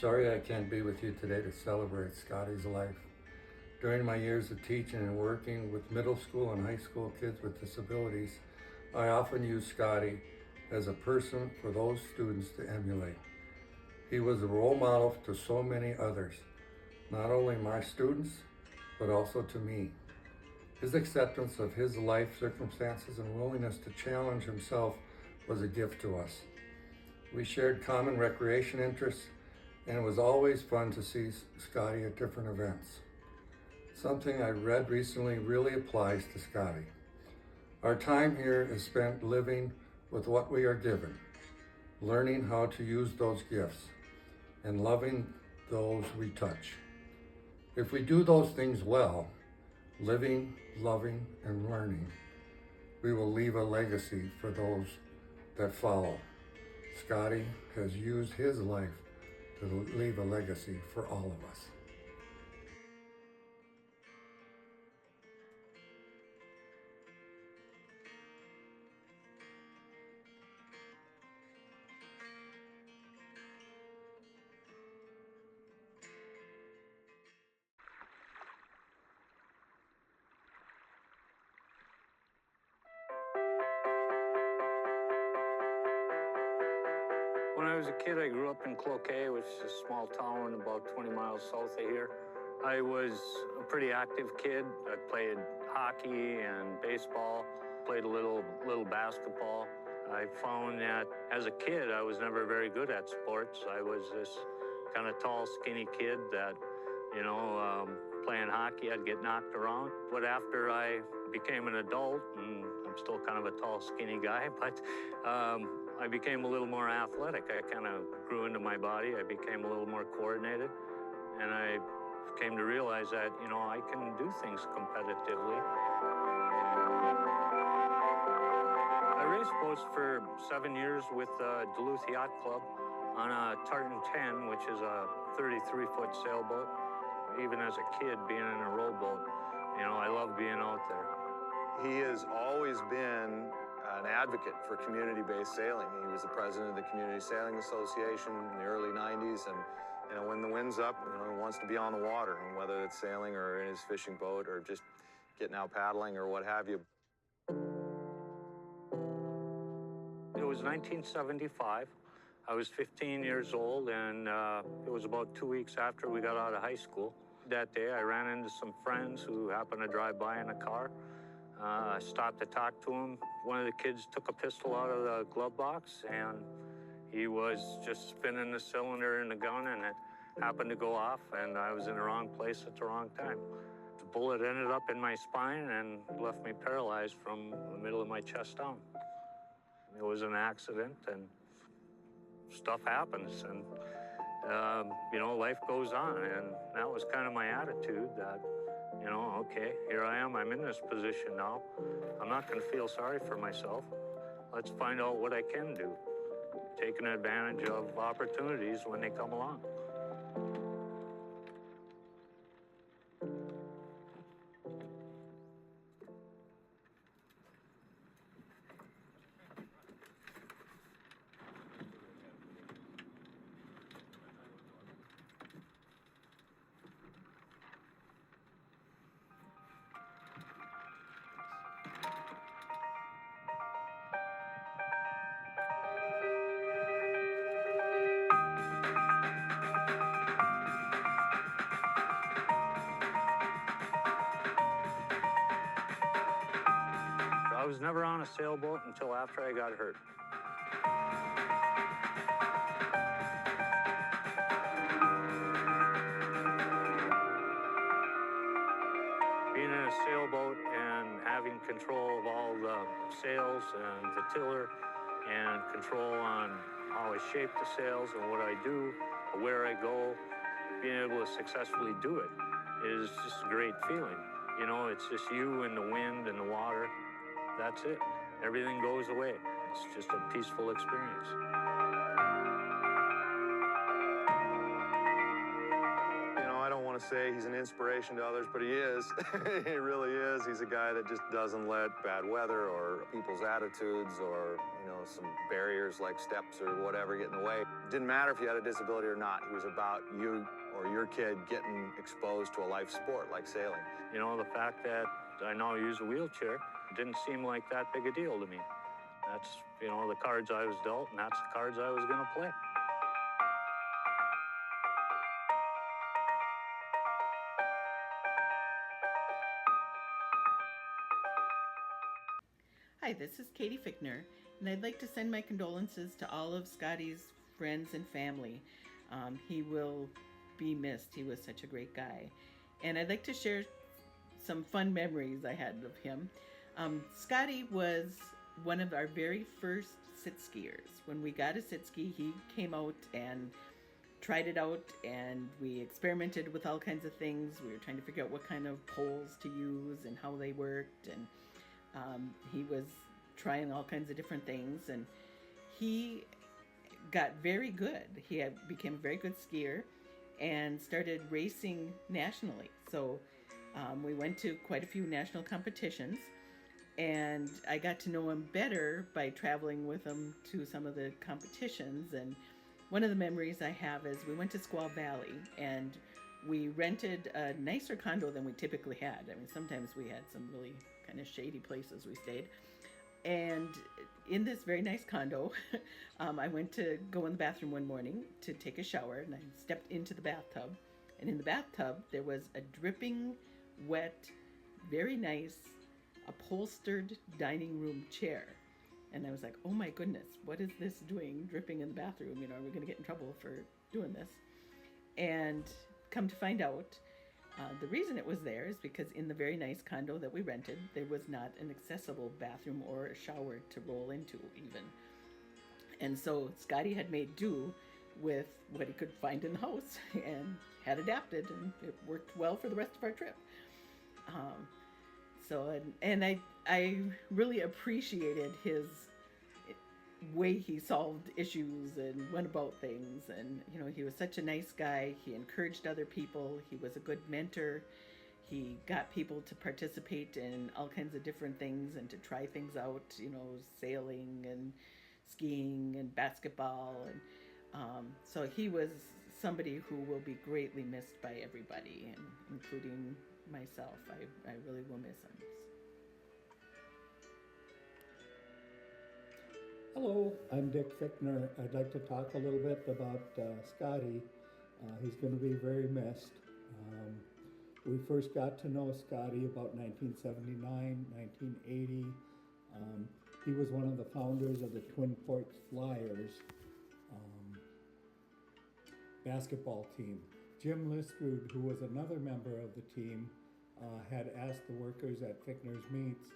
sorry I can't be with you today to celebrate Scottie's life. During my years of teaching and working with middle school and high school kids with disabilities, I often use Scottie as a person for those students to emulate. He was a role model to so many others, not only my students, but also to me. His acceptance of his life circumstances and willingness to challenge himself was a gift to us. We shared common recreation interests, and it was always fun to see Scottie at different events. Something I read recently really applies to Scottie. Our time here is spent living with what we are given, learning how to use those gifts, and loving those we touch. If we do those things well, living, loving, and learning, we will leave a legacy for those that follow. Scottie has used his life to leave a legacy for all of us. When I was a kid, I grew up in Cloquet, which is a small town about 20 miles south of here. I was a pretty active kid. I played hockey and baseball, played a little basketball. I found that as a kid, I was never very good at sports. I was this kind of tall, skinny kid that, playing hockey, I'd get knocked around. But after I became an adult, and I'm still kind of a tall, skinny guy, but I became a little more athletic. I kind of grew into my body. I became a little more coordinated, and I came to realize that, I can do things competitively. I raced boats for 7 years with Duluth Yacht Club on a Tartan 10, which is a 33-foot sailboat. Even as a kid, being in a rowboat, I love being out there. He has always been an advocate for community-based sailing. He was the president of the Community Sailing Association in the early 90s, and when the wind's up, he wants to be on the water, and whether it's sailing or in his fishing boat or just getting out paddling or what have you. It was 1975. I was 15 years old, and it was about 2 weeks after we got out of high school. That day, I ran into some friends who happened to drive by in a car. I stopped to talk to him. One of the kids took a pistol out of the glove box, and he was just spinning the cylinder in the gun, and it happened to go off, and I was in the wrong place at the wrong time. The bullet ended up in my spine and left me paralyzed from the middle of my chest down. It was an accident, and stuff happens, and life goes on, and that was kind of my attitude that, okay, here I am, I'm in this position now. I'm not going to feel sorry for myself. Let's find out what I can do. Taking advantage of opportunities when they come along. I was never on a sailboat until after I got hurt. Being in a sailboat and having control of all the sails and the tiller and control on how I shape the sails and what I do, where I go, being able to successfully do it is just a great feeling. It's just you and the wind and the water. That's it. Everything goes away. It's just a peaceful experience. I don't want to to say he's an inspiration to others, but he is. He really is. He's a guy that just doesn't let bad weather or people's attitudes or, some barriers like steps or whatever get in the way. It didn't matter if you had a disability or not. It was about you or your kid getting exposed to a life sport like sailing. The fact that I now use a wheelchair didn't seem like that big a deal to me. That's, the cards I was dealt, and that's the cards I was going to play. Hi, this is Katie Fickner, and I'd like to send my condolences to all of Scottie's friends and family. He will be missed. He was such a great guy. And I'd like to share some fun memories I had of him. Scottie was one of our very first sit skiers. When we got a sit ski, he came out and tried it out, and we experimented with all kinds of things. We were trying to figure out what kind of poles to use and how they worked, and he was trying all kinds of different things, and he got very good. He became a very good skier and started racing nationally. So we went to quite a few national competitions, and I got to know him better by traveling with him to some of the competitions. And one of the memories I have is we went to Squaw Valley, and we rented a nicer condo than we typically had. I mean, sometimes we had some really kind of shady places we stayed. And in this very nice condo, I went to go in the bathroom one morning to take a shower, and I stepped into the bathtub. And in the bathtub, there was a dripping, wet, very nice, upholstered dining room chair. And I was like, oh my goodness, what is this doing dripping in the bathroom? Are we going to get in trouble for doing this? And come to find out, the reason it was there is because in the very nice condo that we rented, there was not an accessible bathroom or a shower to roll into even. And so Scottie had made do with what he could find in the house and had adapted, and it worked well for the rest of our trip. I really appreciated his way he solved issues and went about things. And he was such a nice guy. He encouraged other people. He was a good mentor. He got people to participate in all kinds of different things and to try things out, sailing and skiing and basketball. And so he was somebody who will be greatly missed by everybody, and including myself. I really will miss him. Hello, I'm Dick Fickner. I'd like to talk a little bit about Scottie. He's going to be very missed. We first got to know Scottie about 1979, 1980. He was one of the founders of the Twin Ports Flyers basketball team. Jim Listrud, who was another member of the team, had asked the workers at Fickner's Meats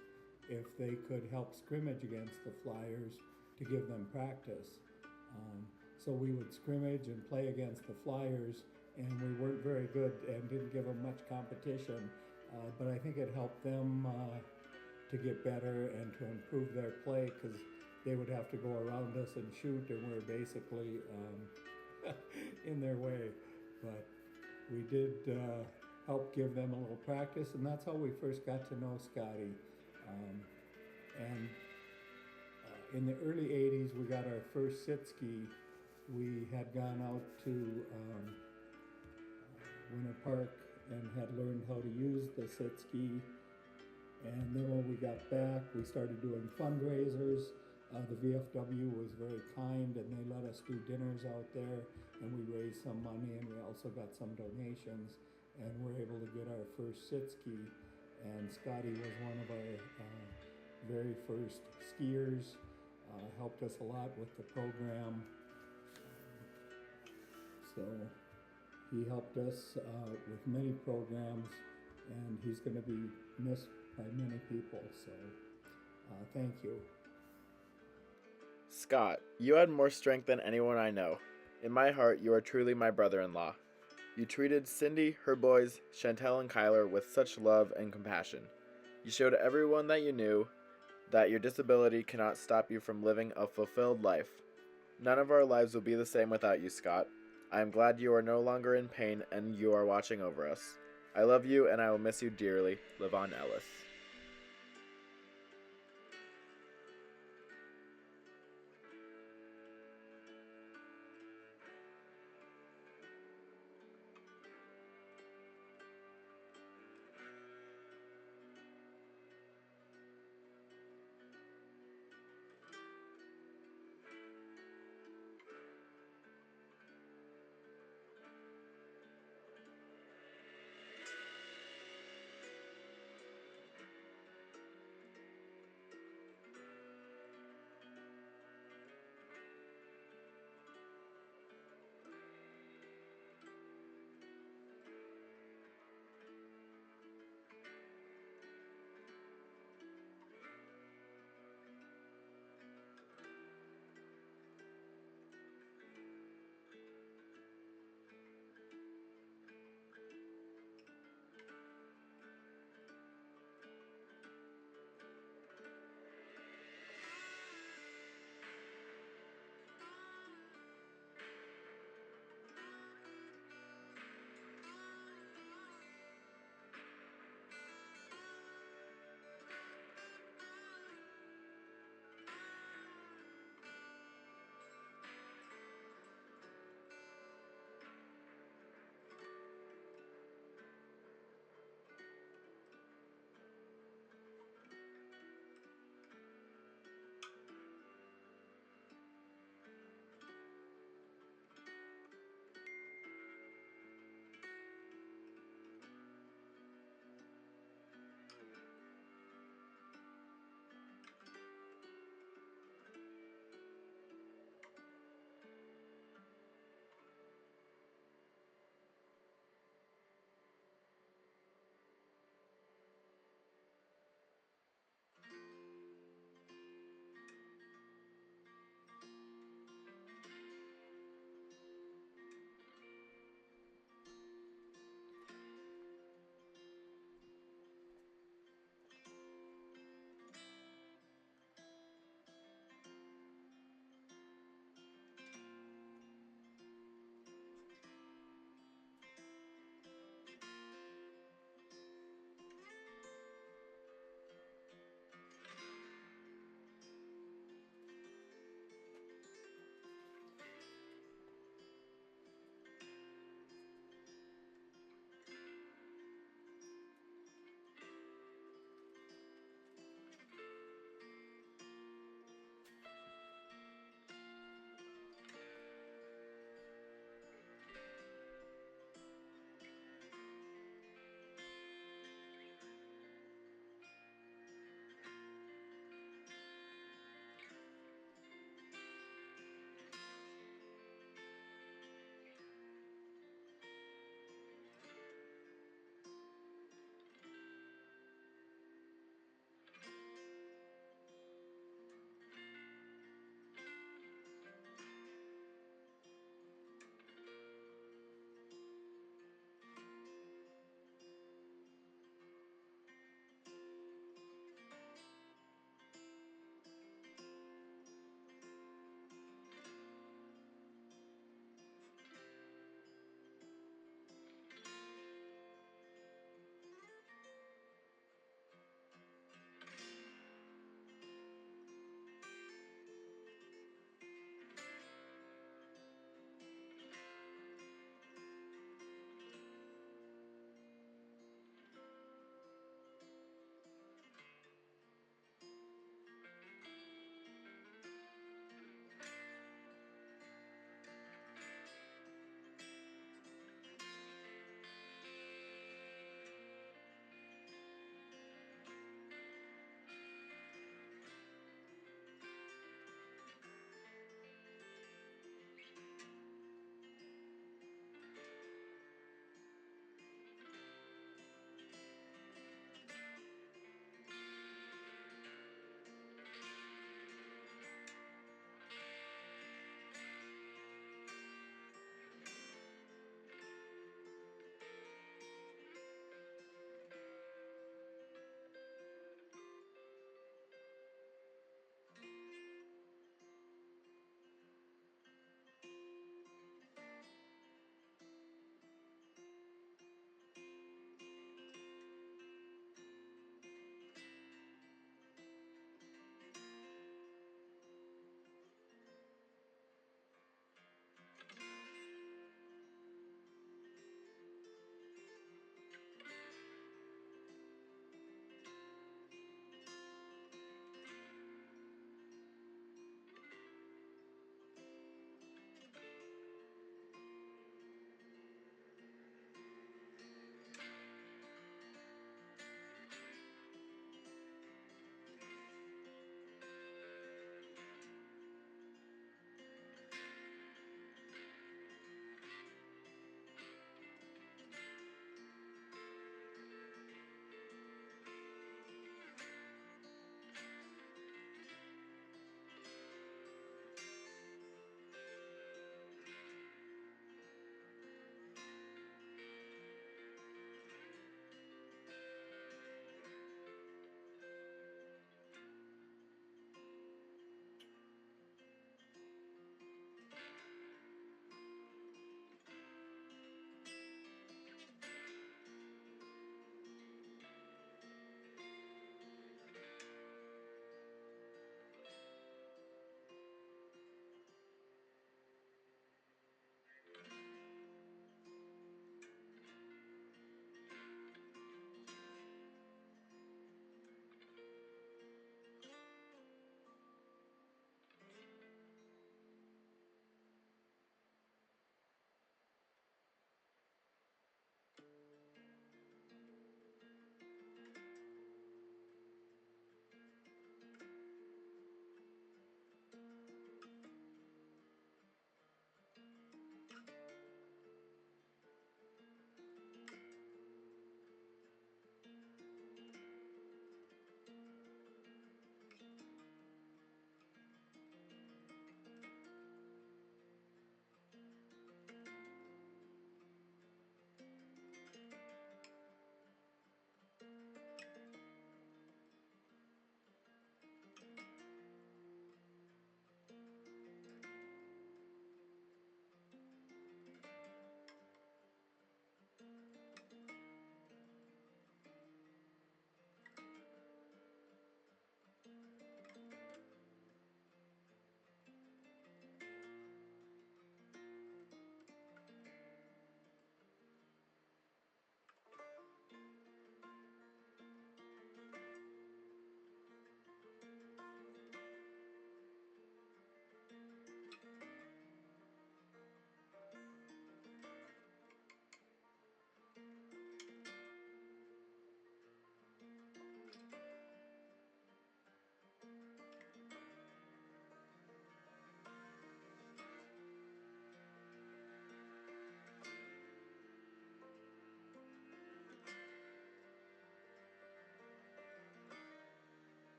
if they could help scrimmage against the Flyers to give them practice. So we would scrimmage and play against the Flyers, and we weren't very good and didn't give them much competition, but I think it helped them to get better and to improve their play, because they would have to go around us and shoot, and we were basically in their way. But we did help give them a little practice, and that's how we first got to know Scottie. In the early 80s, we got our first sit ski. We had gone out to Winter Park and had learned how to use the sit ski. And then when we got back, we started doing fundraisers. The VFW was very kind, and they let us do dinners out there, and we raised some money, and we also got some donations, and we're able to get our first sit ski. And Scottie was one of our very first skiers. Helped us a lot with the program. So he helped us with many programs, and he's going to be missed by many people. So thank you. Scott, you had more strength than anyone I know. In my heart, you are truly my brother-in-law. You treated Cindy, her boys, Chantel, and Kyler with such love and compassion. You showed everyone that you knew that your disability cannot stop you from living a fulfilled life. None of our lives will be the same without you, Scott. I am glad you are no longer in pain and you are watching over us. I love you and I will miss you dearly. Live on, Ellis.